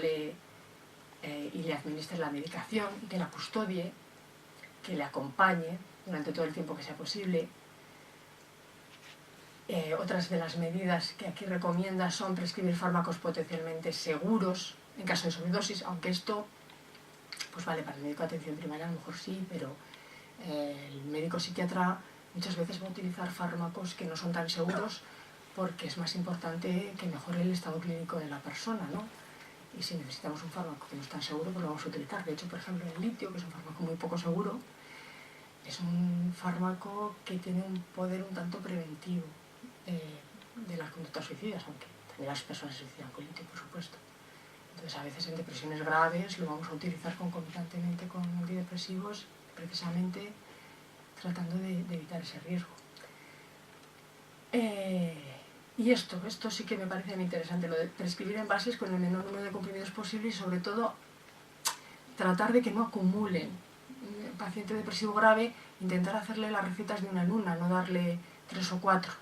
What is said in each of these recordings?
y le administre la medicación, que la custodie, que le acompañe durante todo el tiempo que sea posible. Otras de las medidas que aquí recomienda son prescribir fármacos potencialmente seguros en caso de sobredosis, aunque esto pues vale para el médico de atención primaria, a lo mejor sí, pero el médico psiquiatra muchas veces va a utilizar fármacos que no son tan seguros porque es más importante que mejore el estado clínico de la persona, ¿no? Y si necesitamos un fármaco que no es tan seguro, pues lo vamos a utilizar. De hecho, por ejemplo, el litio, que es un fármaco muy poco seguro, es un fármaco que tiene un poder un tanto preventivo de las conductas suicidas, aunque también las personas se suicidan con litio, por supuesto. Entonces, a veces en depresiones graves lo vamos a utilizar concomitantemente con antidepresivos, precisamente tratando de evitar ese riesgo. Y esto sí que me parece muy interesante, lo de prescribir envases con el menor número de comprimidos posible y sobre todo tratar de que no acumulen. Paciente depresivo grave, intentar hacerle las recetas de una en una, no darle 3 o 4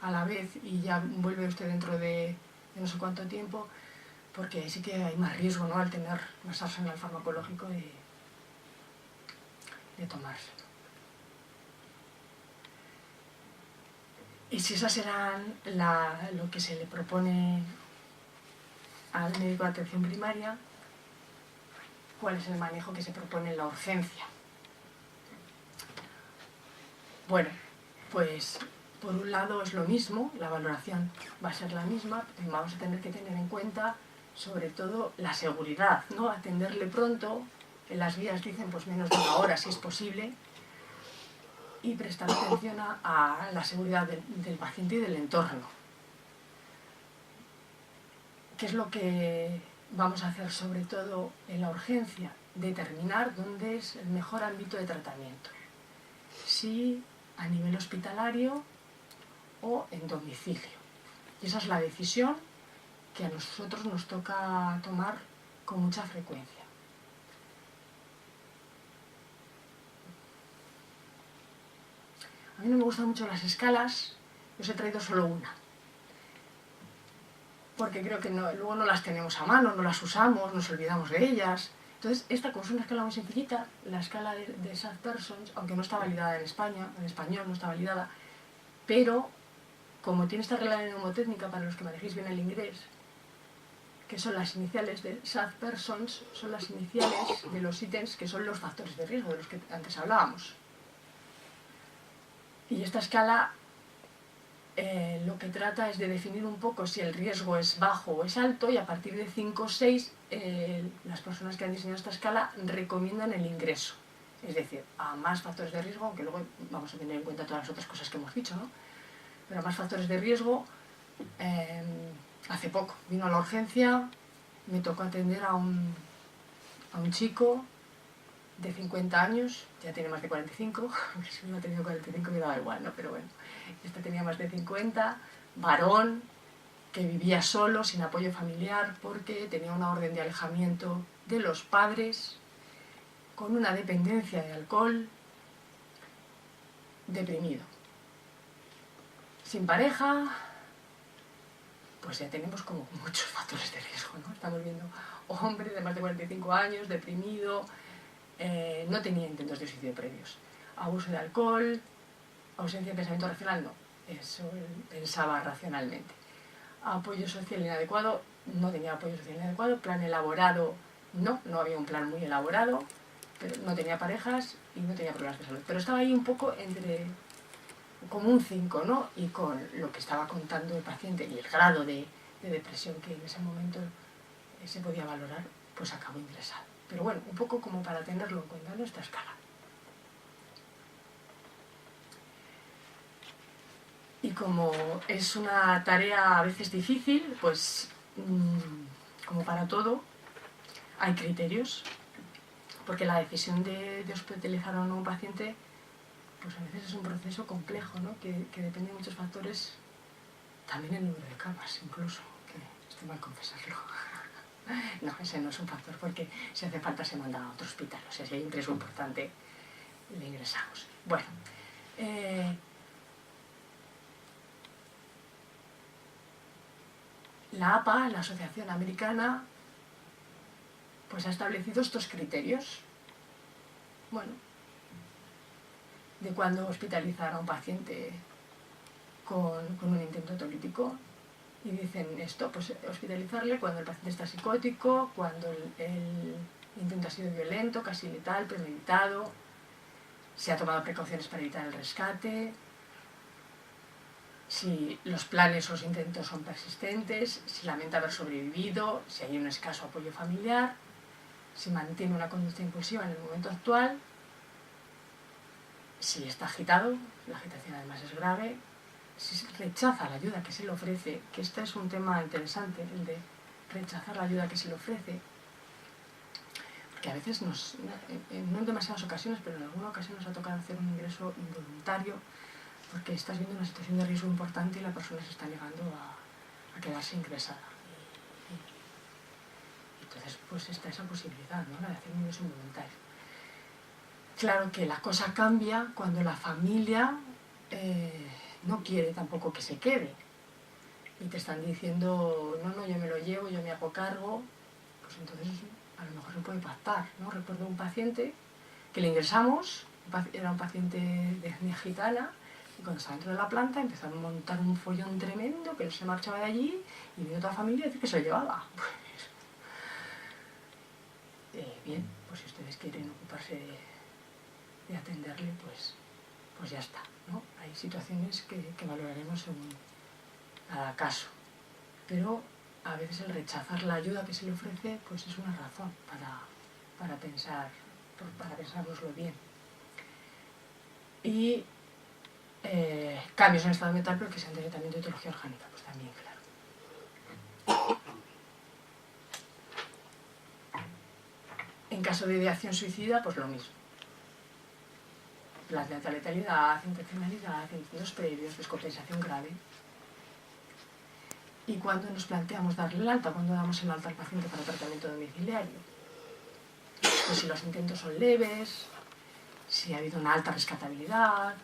a la vez y ya vuelve usted dentro de no sé cuánto tiempo, porque sí que hay más riesgo, ¿no?, al tener más arsenal farmacológico de tomarse. Y si esas serán lo que se le propone al médico de atención primaria, ¿cuál es el manejo que se propone en la urgencia? Bueno, pues por un lado es lo mismo, la valoración va a ser la misma, vamos a tener que tener en cuenta sobre todo la seguridad, ¿no? Atenderle pronto, en las guías dicen pues menos de una hora si es posible, y prestar atención a la seguridad del paciente y del entorno. ¿Qué es lo que vamos a hacer sobre todo en la urgencia? Determinar dónde es el mejor ámbito de tratamiento. Si a nivel hospitalario o en domicilio. Y esa es la decisión que a nosotros nos toca tomar con mucha frecuencia. A mí no me gustan mucho las escalas, os he traído solo una, porque creo que luego no las tenemos a mano, no las usamos, nos olvidamos de ellas. Entonces, esta, como es una escala muy sencillita, la escala de Sath-Pearsons, aunque no está validada en España, en español no está validada, pero como tiene esta regla de neumotécnica, para los que manejéis bien el inglés, que son las iniciales de Sath-Pearsons, son las iniciales de los ítems que son los factores de riesgo de los que antes hablábamos. Y esta escala lo que trata es de definir un poco si el riesgo es bajo o es alto, y a partir de 5 o 6 las personas que han diseñado esta escala recomiendan el ingreso. Es decir, a más factores de riesgo, aunque luego vamos a tener en cuenta todas las otras cosas que hemos dicho, ¿no? Pero a más factores de riesgo, hace poco vino a la urgencia, me tocó atender a un chico de 50 años, ya tiene más de 45, si no ha tenido 45 me daba igual, ¿no? Pero bueno, este tenía más de 50, varón, que vivía solo, sin apoyo familiar, porque tenía una orden de alejamiento de los padres, con una dependencia de alcohol, deprimido. Sin pareja, pues ya tenemos como muchos factores de riesgo, ¿no? Estamos viendo hombre de más de 45 años, deprimido, no tenía intentos de suicidio previos. Abuso de alcohol, ausencia de pensamiento racional, no. Eso él pensaba racionalmente. Apoyo social inadecuado, no tenía apoyo social inadecuado. Plan elaborado, no había un plan muy elaborado, pero no tenía parejas y no tenía problemas de salud. Pero estaba ahí un poco entre, como un 5, ¿no? Y con lo que estaba contando el paciente y el grado de depresión que en ese momento se podía valorar, pues acabó ingresado. Pero bueno, un poco como para tenerlo en cuenta en nuestra escala. Y como es una tarea a veces difícil, pues como para todo, hay criterios, porque la decisión de hospitalizar a un paciente, pues a veces es un proceso complejo, ¿no? que depende de muchos factores, también el número de camas incluso, que estoy mal confesarlo. No, ese no es un factor, porque si hace falta se manda a otro hospital, o sea, si hay un riesgo importante, le ingresamos. Bueno, la APA, la Asociación Americana pues ha establecido estos criterios, bueno, de cuándo hospitalizar a un paciente con un intento autolítico. Y dicen esto, pues hospitalizarle cuando el paciente está psicótico, cuando el intento ha sido violento, casi letal, premeditado, se ha tomado precauciones para evitar el rescate, si los planes o los intentos son persistentes, si lamenta haber sobrevivido, si hay un escaso apoyo familiar, si mantiene una conducta impulsiva en el momento actual, si está agitado, la agitación además es grave, si rechaza la ayuda que se le ofrece, que este es un tema interesante, el de rechazar la ayuda que se le ofrece, porque a veces no en demasiadas ocasiones, pero en alguna ocasión nos ha tocado hacer un ingreso involuntario porque estás viendo una situación de riesgo importante y la persona se está negando a quedarse ingresada. Y entonces pues está esa posibilidad, ¿no?, de hacer un ingreso involuntario. Claro que la cosa cambia cuando la familia no quiere tampoco que se quede y te están diciendo no, yo me lo llevo, yo me hago cargo, pues entonces a lo mejor se puede pactar, ¿no? Recuerdo un paciente que le ingresamos, era un paciente de etnia gitana, y cuando estaba dentro de la planta empezaron a montar un follón tremendo, que él se marchaba de allí y vino toda la familia a decir que se lo llevaba. Bien, pues si ustedes quieren ocuparse de atenderle, pues ya está, ¿no? Hay situaciones que valoraremos según cada caso, pero a veces el rechazar la ayuda que se le ofrece pues es una razón para pensárnoslo bien. Y cambios en el estado mental, pero que sean también de etiología orgánica, pues también, claro. En caso de ideación suicida, pues lo mismo. La letalidad, intencionalidad, intentos previos, descompensación grave. ¿Y cuándo nos planteamos darle el alta? ¿Cuándo damos el alta al paciente para tratamiento domiciliario? Pues si los intentos son leves, si ha habido una alta rescatabilidad,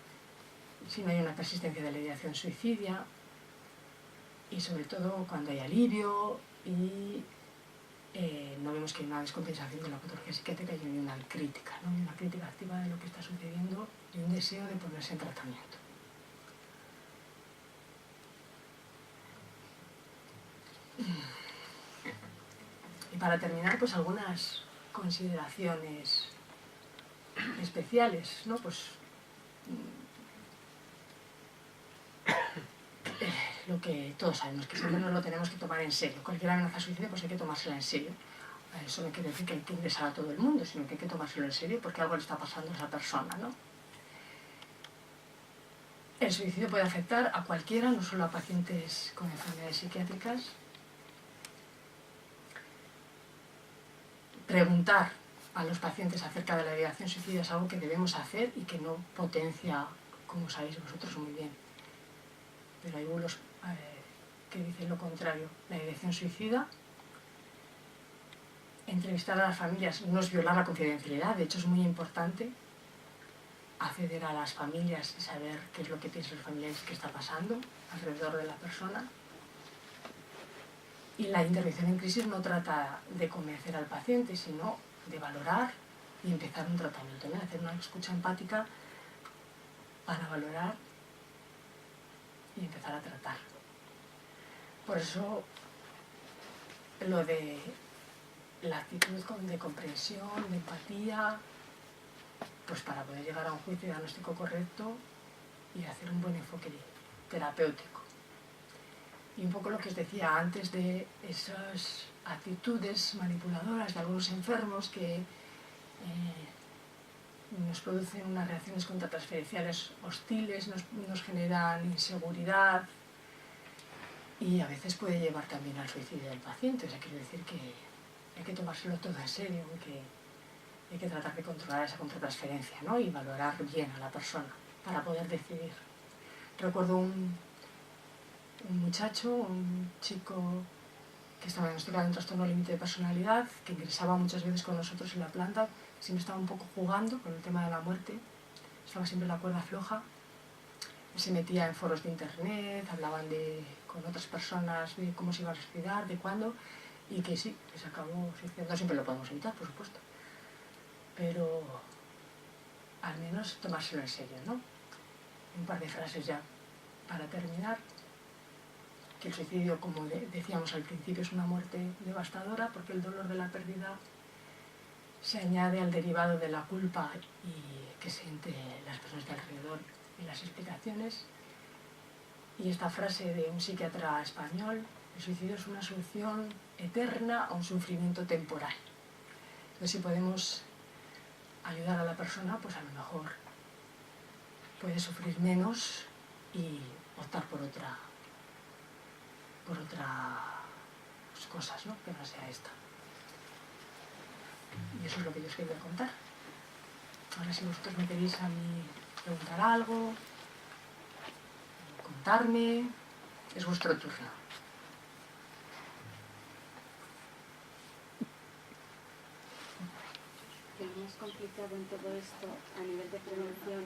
si no hay una persistencia de la ideación suicidia, y sobre todo cuando hay alivio y no vemos que hay una descompensación de la patología psiquiátrica y hay una crítica, ¿no? Una crítica activa de lo que está sucediendo y un deseo de ponerse en tratamiento. Y para terminar, pues algunas consideraciones especiales, ¿no? Pues lo que todos sabemos, que siempre nos lo tenemos que tomar en serio. Cualquier amenaza suicida, pues hay que tomársela en serio. Eso no quiere decir que hay que ingresar a todo el mundo, sino que hay que tomárselo en serio porque algo le está pasando a esa persona, ¿no? El suicidio puede afectar a cualquiera, no solo a pacientes con enfermedades psiquiátricas. Preguntar a los pacientes acerca de la ideación suicida es algo que debemos hacer y que no potencia, como sabéis vosotros muy bien. Pero hay bulos que dicen lo contrario. La ideación suicida, entrevistar a las familias no es violar la confidencialidad, de hecho es muy importante acceder a las familias y saber qué es lo que piensan los familiares, qué está pasando alrededor de la persona. Y la intervención en crisis no trata de convencer al paciente, sino de valorar y empezar un tratamiento, ¿no? Hacer una escucha empática para valorar y empezar a tratar. Por eso lo de la actitud de comprensión, de empatía, pues para poder llegar a un juicio diagnóstico correcto y hacer un buen enfoque terapéutico. Y un poco lo que os decía antes de esas actitudes manipuladoras de algunos enfermos que nos producen unas reacciones contratransferenciales hostiles, nos generan inseguridad y a veces puede llevar también al suicidio del paciente. O sea, quiero decir que hay que tomárselo todo en serio, que hay que tratar de controlar esa contratransferencia, ¿no? Y valorar bien a la persona para poder decidir. Recuerdo un muchacho, un chico que estaba diagnosticado de un trastorno límite de personalidad, que ingresaba muchas veces con nosotros en la planta, siempre estaba un poco jugando con el tema de la muerte, estaba siempre en la cuerda floja, se metía en foros de internet, hablaban con otras personas de cómo se iba a suicidar, de cuándo, y que sí, que se acabó suicidando. No siempre lo podemos evitar, por supuesto, pero al menos tomárselo en serio, ¿no? Un par de frases ya para terminar. Que el suicidio, como decíamos al principio, es una muerte devastadora porque el dolor de la pérdida se añade al derivado de la culpa y que sienten las personas de alrededor y las explicaciones. Y esta frase de un psiquiatra español: el suicidio es una solución eterna a un sufrimiento temporal. Entonces, si podemos ayudar a la persona, pues a lo mejor puede sufrir menos y optar por otras cosas, ¿no? Que no sea esta. Y eso es lo que yo os quería contar. Ahora, si vosotros me queréis a mí preguntar algo, contarme, es vuestro turno. Lo más complicado en todo esto a nivel de prevención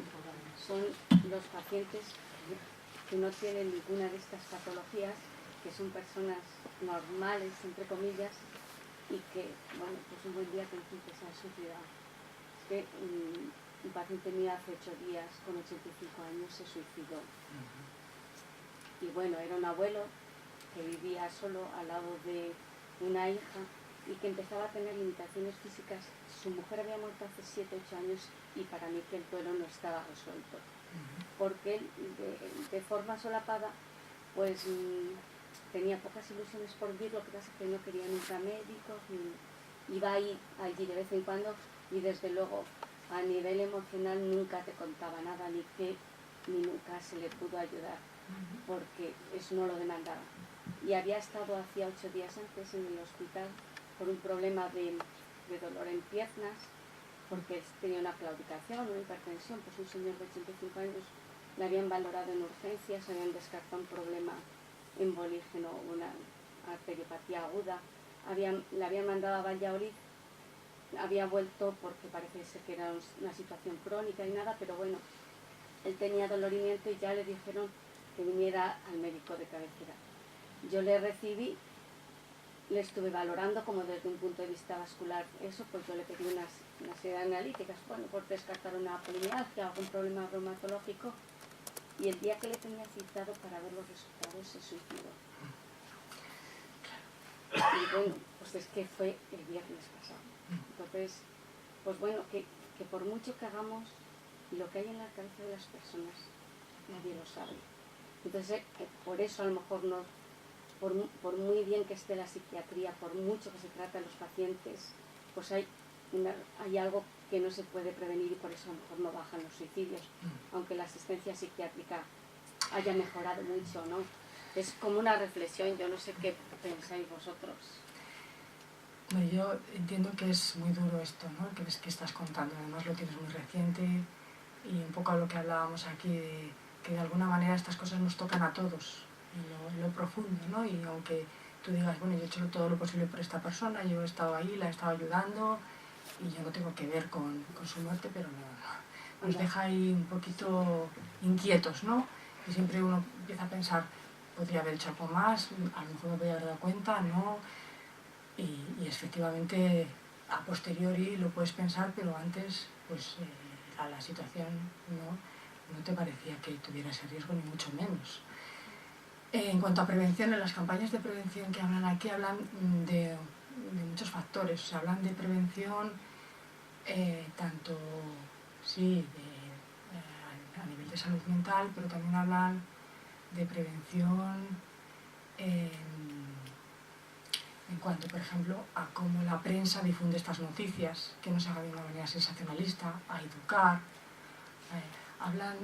son los pacientes que no tienen ninguna de estas patologías, que son personas normales, entre comillas, y que, bueno, pues un buen día te dicen que se han suicidado. Es que un paciente mío hace 8 días, con 85 años, se suicidó. Y bueno, era un abuelo que vivía solo al lado de una hija y que empezaba a tener limitaciones físicas. Su mujer había muerto hace 7 u 8 años y para mí que el duelo no estaba resuelto. Porque él, de forma solapada, pues tenía pocas ilusiones por vivir, lo que pasa es que no quería nunca médicos, iba allí de vez en cuando y desde luego a nivel emocional nunca te contaba nada, ni nunca se le pudo ayudar, porque eso no lo demandaba. Y había estado hacía 8 días antes en el hospital por un problema de dolor en piernas, porque tenía una claudicación, una hipertensión. Pues un señor de 85 años le habían valorado en urgencias, habían descartado un problema embolígeno, una arteriopatía aguda, le habían mandado a Valladolid, había vuelto porque parece ser que era una situación crónica y nada, pero bueno, él tenía dolorimiento y ya le dijeron que viniera al médico de cabecera. Yo le recibí, le estuve valorando como desde un punto de vista vascular, eso, pues yo le pedí una serie de analíticas, bueno, por descartar una polimialgia, algún problema reumatológico, y el día que le tenía citado para ver los resultados se suicidó. Y bueno, pues es que fue el viernes pasado. Entonces, pues bueno, que por mucho que hagamos, lo que hay en la cabeza de las personas, nadie lo sabe. Entonces, por eso a lo mejor no, por muy bien que esté la psiquiatría, por mucho que se trate a los pacientes, pues hay algo que no se puede prevenir y por eso a lo mejor no bajan los suicidios, aunque la asistencia psiquiátrica haya mejorado mucho, ¿no? Es como una reflexión, yo no sé qué pensáis vosotros. Bueno, yo entiendo que es muy duro esto, ¿no? Que estás contando, además lo tienes muy reciente y un poco a lo que hablábamos aquí, de que de alguna manera estas cosas nos tocan a todos en lo profundo, ¿no? Y aunque tú digas, bueno, yo he hecho todo lo posible por esta persona, yo he estado ahí, la he estado ayudando y yo no tengo que ver con su muerte, pero nos deja ahí un poquito inquietos, ¿no? Y siempre uno empieza a pensar, podría haber hecho algo más, a lo mejor me podría haber dado cuenta, ¿no? Y efectivamente a posteriori lo puedes pensar, pero antes pues a la situación no te parecía que tuviera ese riesgo, ni mucho menos. En cuanto a prevención, en las campañas de prevención que hablan aquí, hablan de muchos factores. O sea, hablan de prevención tanto, sí, a nivel de salud mental, pero también hablan de prevención en cuanto, por ejemplo, a cómo la prensa difunde estas noticias, que no se haga de una manera sensacionalista, a educar. Hablan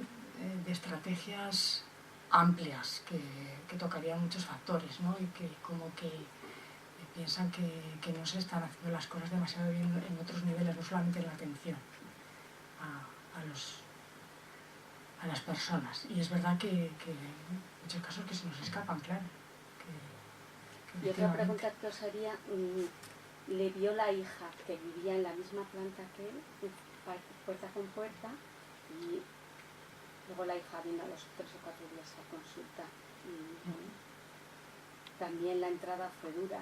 de estrategias amplias que tocarían muchos factores, ¿no? Y que como que piensan que no se están haciendo las cosas demasiado bien en otros niveles, no solamente en la atención a las personas. Y es verdad que en muchos casos que se nos escapan, claro. Y otra pregunta que os haría, le vio la hija que vivía en la misma planta que él, puerta con puerta, y luego la hija vino a los 3 o 4 días a consulta. Y, bueno, también la entrada fue dura,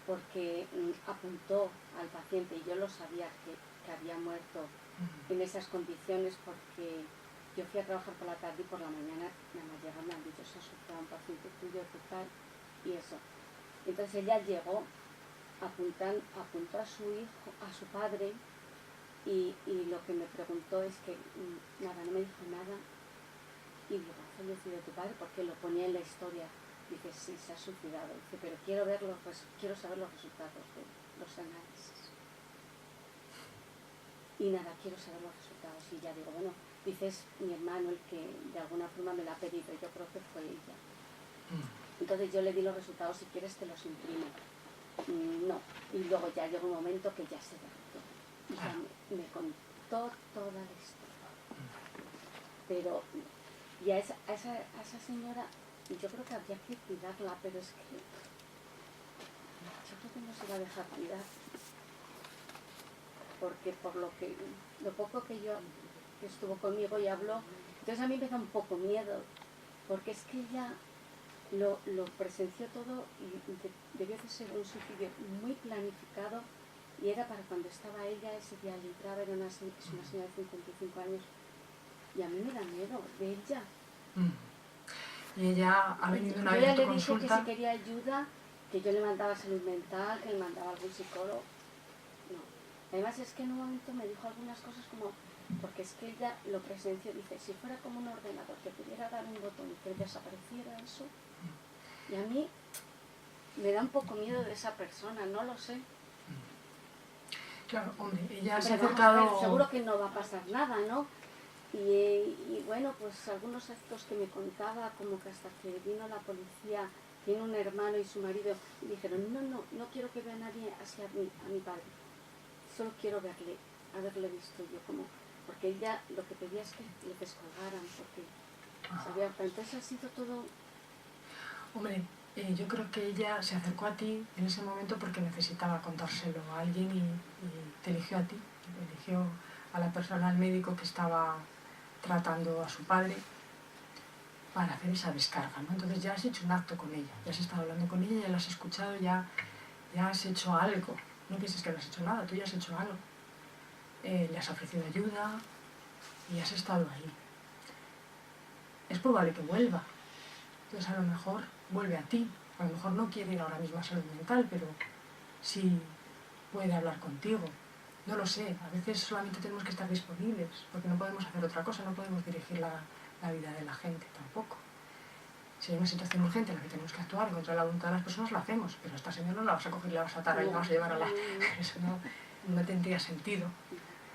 porque apuntó al paciente, y yo lo sabía que había muerto en esas condiciones, porque yo fui a trabajar por la tarde y por la mañana me llegaron, me han dicho, se ha suicidado un paciente tuyo, qué tal, y eso. Entonces ella llegó, apuntó a su hijo, a su padre, y lo que me preguntó es que nada, no me dijo nada, y digo, ¿ha fallecido tu padre? Porque lo ponía en la historia. Dice, sí, se ha suicidado. Dice, pero quiero saber los resultados de los análisis. Y nada, quiero saber los resultados. Y ya digo, bueno, dice, es mi hermano el que de alguna forma me lo ha pedido. Yo creo que fue ella. Entonces yo le di los resultados, si quieres te los imprimo. No. Y luego ya llegó un momento que ya se derrotó. Y ya me contó toda la historia. Pero y a esa señora, yo creo que habría que cuidarla, pero es que yo creo que no se va a dejar cuidar. Porque por lo poco que estuvo conmigo y habló, entonces a mí me da un poco miedo, porque es que ella lo presenció todo y debió de ser un suicidio muy planificado, y era para cuando estaba ella, ese día le entraba, era una señora de 55 años, y a mí me da miedo de ella. Y ella ha venido una vez a tu consulta. Yo ya le dije que si quería ayuda, que yo le mandaba salud mental, que le mandaba algún psicólogo. No. Además es que en un momento me dijo algunas cosas como, porque es que ella lo presenció, dice, si fuera como un ordenador, que pudiera dar un botón y que desapareciera eso. Y a mí me da un poco miedo de esa persona, no lo sé. Claro, hombre, ella se ha acercado... Seguro que no va a pasar nada, ¿no? Y bueno, pues algunos actos que me contaba, como que hasta que vino la policía, tiene un hermano y su marido, y dijeron, no quiero que vea a nadie hacia a mi padre, solo quiero haberle visto yo, porque ella lo que pedía es que le descolgaran, porque sabía, entonces ha sido todo... Hombre, yo creo que ella se acercó a ti en ese momento porque necesitaba contárselo a alguien y te eligió a ti, eligió a la persona, al médico que estaba tratando a su padre, para hacer esa descarga, ¿no? Entonces ya has hecho un acto con ella, ya has estado hablando con ella, ya la has escuchado, ya has hecho algo. No pienses que no has hecho nada, tú ya has hecho algo. Le has ofrecido ayuda y has estado ahí. Es probable que vuelva. Entonces a lo mejor vuelve a ti. A lo mejor no quiere ir ahora mismo a salud mental, pero sí puede hablar contigo. No lo sé, a veces solamente tenemos que estar disponibles, porque no podemos hacer otra cosa, no podemos dirigir la vida de la gente tampoco. Si hay una situación urgente en la que tenemos que actuar contra la voluntad de las personas, lo hacemos, pero a esta señora no la vas a coger y la vas a atar y la vas a llevar a la... Eso no tendría sentido.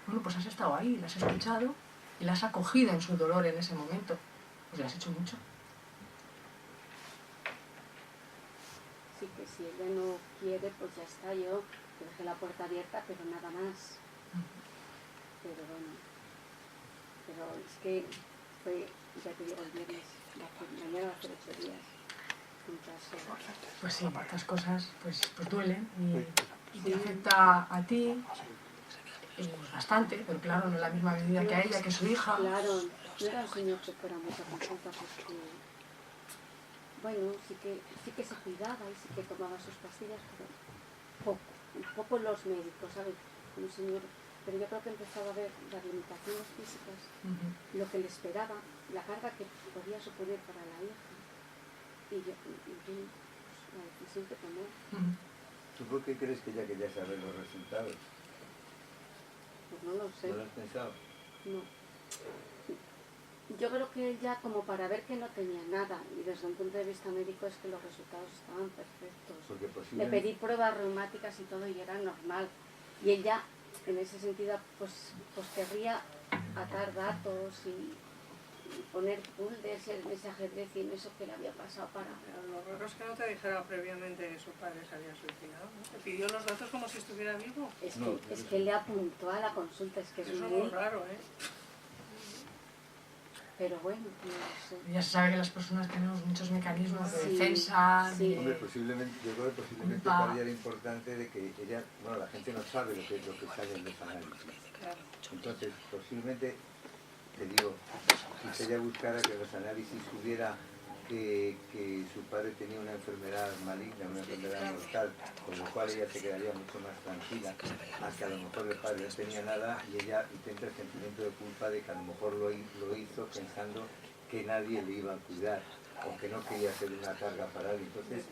Bueno, pues has estado ahí, la has escuchado y la has acogido en su dolor en ese momento. Pues le has hecho mucho. Sí, que si ella no quiere, pues ya está, yo dejé la puerta abierta, pero nada más. Pero bueno, pero es que fue, ya te digo, el viernes, mañana va a ser 8 días. Pues sí, estas cosas pues duelen y te afecta a ti bastante, pero claro, no en la misma medida que a ella, que a su hija. Claro, no era un señor que fuera mucha consulta, porque bueno, sí que se cuidaba y sí que tomaba sus pastillas, pero poco los médicos, ¿sabes? Un señor, pero yo creo que empezaba a ver las limitaciones físicas, lo que le esperaba, la carga que podía suponer para la hija, y yo pues, la decisión que tomó. ¿Tú por qué crees que ella quería saber los resultados? Pues no lo sé. ¿No lo has pensado? No. Yo creo que ella, como para ver que no tenía nada, y desde un punto de vista médico es que los resultados estaban perfectos. Le pedí pruebas reumáticas y todo y era normal. Y ella, en ese sentido, pues querría atar datos y poner folders en ese ajedrez y en eso que le había pasado para... Pero lo raro es que no te dijera previamente que su padre se había suicidado, ¿no? Te pidió los datos como si estuviera vivo. Es que le apuntó a la consulta, es que es eso muy... es muy raro, ¿eh? Pero bueno, no sé. Ya se sabe que las personas tenemos muchos mecanismos de defensa. Sí. Hombre, posiblemente, yo creo que posiblemente para ella era importante de que ella, bueno, la gente no sabe lo que sale en los análisis. Claro. Entonces, posiblemente, te digo, si ella buscara que en los análisis hubiera que su padre tenía una enfermedad maligna, una enfermedad mortal, con lo cual ella se quedaría mucho más tranquila, a que a lo mejor el padre no tenía nada y ella intenta el sentimiento de culpa de que a lo mejor lo hizo pensando que nadie le iba a cuidar o que no quería ser una carga para él. Entonces,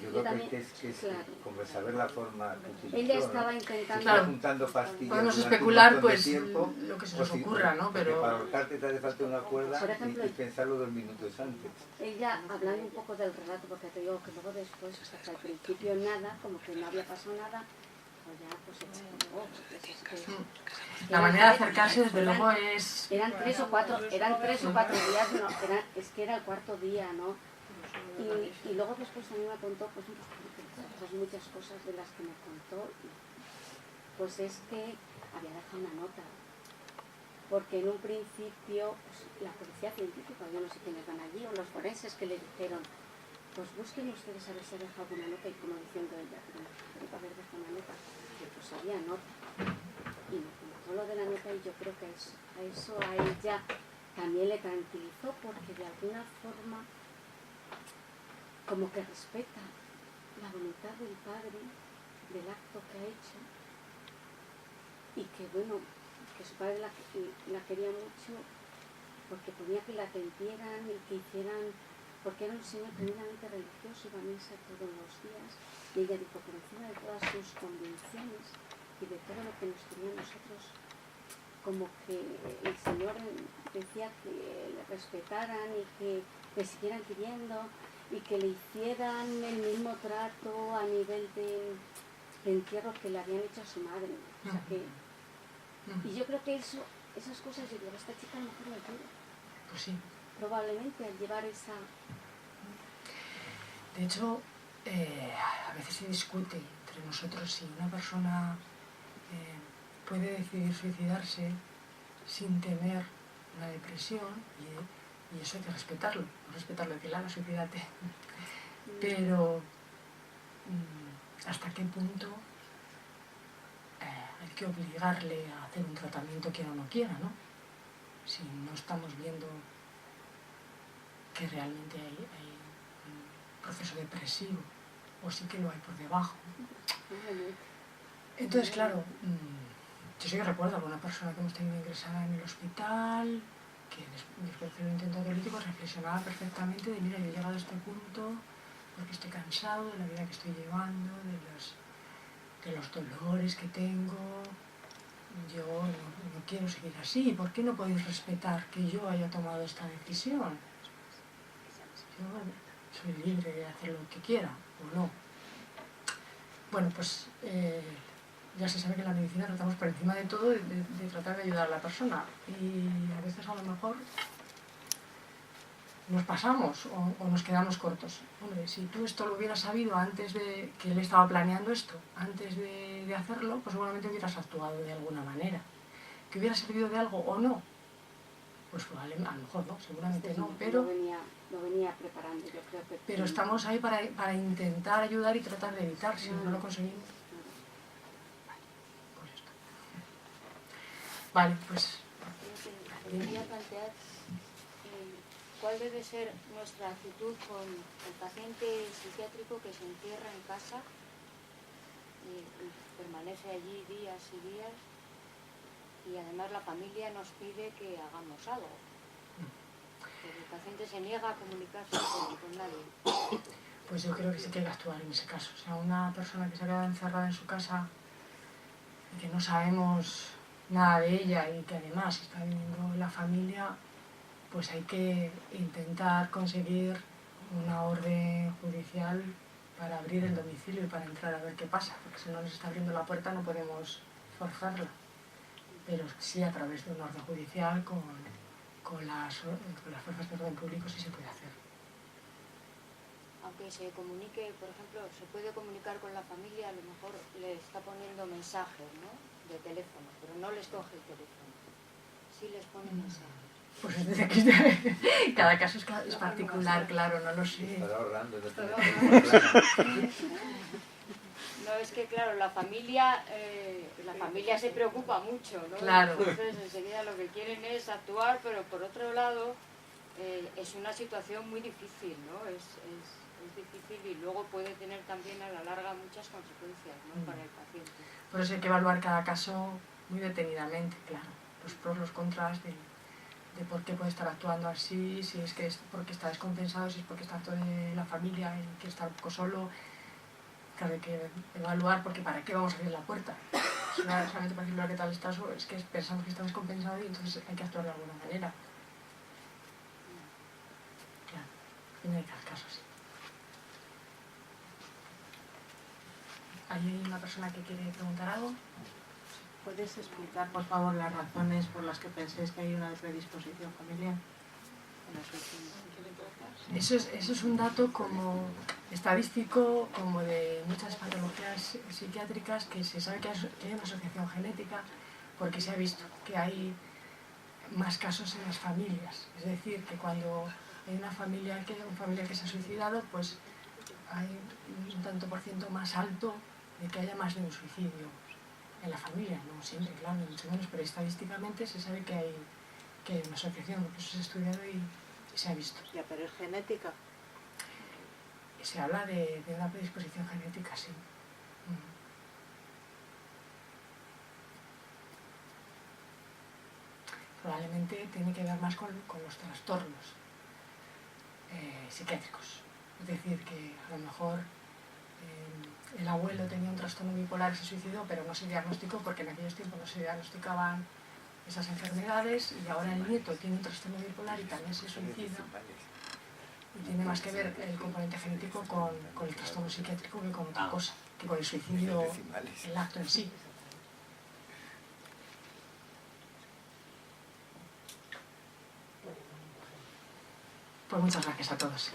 yo creo que es claro, como saber la forma que utilizó, ella estaba intentando... Claro, juntando pastillas podemos durante especular un montón de pues tiempo, lo que se nos ocurra, ¿no? Pero para Pero ahorcarte te hace falta una cuerda por ejemplo, y pensarlo 2 minutos antes. Ella, hablando un poco del relato, porque te digo que luego después, hasta que al principio nada, como que no había pasado nada, pues ya pues se explicó, porque la manera de acercarse desde luego es... Eran 3 o 4 días, no, es que era el 4.º día, ¿no? Y luego después también me contó pues muchas cosas de las que me contó, pues es que había dejado una nota, porque en un principio pues, la policía científica, yo no sé quiénes van allí, o los forenses que le dijeron, pues busquen ustedes a ver si ha dejado alguna nota, y como diciendo ella, pero para haber dejado una nota, que pues había nota, y me contó lo de la nota, y yo creo que a ella también le tranquilizó, porque de alguna forma como que respeta la voluntad del padre, del acto que ha hecho, y que bueno, que su padre la quería mucho porque ponía que la atendieran y que hicieran, porque era un señor tremendamente religioso, iba a misa todos los días, y ella dijo, por encima de todas sus convicciones y de todo lo que nos tenía a nosotros, como que el Señor decía que le respetaran y que le siguieran queriendo y que le hicieran el mismo trato a nivel de entierro que le habían hecho a su madre. O sea que, y yo creo que esas cosas, yo digo, esta chica a lo mejor la ayuda. Pues sí. Probablemente al llevar esa... De hecho, a veces se discute entre nosotros si una persona puede decidir suicidarse sin tener una depresión, y eso hay que respetarlo, decirle, no, suicídate. Pero ¿hasta qué punto hay que obligarle a hacer un tratamiento que uno no quiera, ¿no? Si no estamos viendo que realmente hay un proceso depresivo, o sí que lo hay por debajo. Entonces, claro, yo sí que recuerdo a alguna persona que hemos tenido ingresada en el hospital, que después de hacer un intento autolítico reflexionaba perfectamente de, mira, yo he llegado a este punto porque estoy cansado de la vida que estoy llevando, de los dolores que tengo, yo no quiero seguir así. ¿Por qué no podéis respetar que yo haya tomado esta decisión? Yo soy libre de hacer lo que quiera, o no. Bueno, pues ya se sabe que en la medicina tratamos por encima de todo de tratar de ayudar a la persona, y a veces a lo mejor nos pasamos o nos quedamos cortos. Hombre, si tú esto lo hubieras sabido antes de que él estaba planeando esto, antes de hacerlo, pues seguramente hubieras actuado de alguna manera. ¿Que hubiera servido de algo o no? Pues probablemente, a lo mejor no, seguramente no, pero... Lo venía preparando, yo creo que... Pero estamos ahí para intentar ayudar y tratar de evitar, si no lo conseguimos. Pues esto. Vale, pues... Quería plantear cuál debe ser nuestra actitud con el paciente psiquiátrico que se encierra en casa y permanece allí días y días, y además la familia nos pide que hagamos algo. Pero el paciente se niega a comunicarse con nadie. Pues yo creo que sí que hay que actuar en ese caso. O sea, una persona que se ha quedado encerrada en su casa y que no sabemos nada de ella y que además está viviendo en la familia, pues hay que intentar conseguir una orden judicial para abrir el domicilio y para entrar a ver qué pasa, porque si no nos está abriendo la puerta no podemos forzarla. Pero sí, a través de una orden judicial con las fuerzas de orden público sí se puede hacer. Aunque se comunique, por ejemplo, se puede comunicar con la familia, a lo mejor le está poniendo mensajes, ¿no?, de teléfono, pero no les coge el teléfono. Sí les pone mensajes. Pues desde que cada caso es particular, claro, no lo sé. Estará ahorrando, No, es que claro, la familia se preocupa mucho, ¿no? Claro. Entonces enseguida lo que quieren es actuar, pero por otro lado, es una situación muy difícil, ¿no? Es difícil y luego puede tener también a la larga muchas consecuencias, ¿no? Para el paciente. Por eso hay que evaluar cada caso muy detenidamente, claro, los pros, los contras de por qué puede estar actuando así, si es que es porque está descompensado, si es porque está toda la familia, que está un poco solo. Claro, hay que evaluar porque ¿para qué vamos a abrir la puerta? Solamente para decirle qué tal estás, es que pensamos que está descompensado y entonces hay que actuar de alguna manera. Claro, en el caso sí. ¿Hay una persona que quiere preguntar algo? ¿Puedes explicar, por favor, las razones por las que penséis que hay una predisposición familiar? Eso es un dato como estadístico, como de muchas patologías psiquiátricas, que se sabe que hay una asociación genética porque se ha visto que hay más casos en las familias. Es decir, que cuando hay un familiar que se ha suicidado, pues hay un tanto por ciento más alto de que haya más de un suicidio en la familia. No siempre, claro, ni mucho menos, pero estadísticamente se sabe que hay una asociación, porque eso se ha estudiado y se ha visto. Ya, pero es genética. Se habla de una predisposición genética, sí. Probablemente tiene que ver más con los trastornos psiquiátricos. Es decir, que a lo mejor el abuelo tenía un trastorno bipolar y se suicidó, pero no se diagnosticó porque en aquellos tiempos no se diagnosticaban esas enfermedades, y ahora el nieto tiene un trastorno bipolar y también se suicida. Y tiene más que ver el componente genético con el trastorno psiquiátrico que con otra cosa, que con el suicidio, el acto en sí. Pues muchas gracias a todos.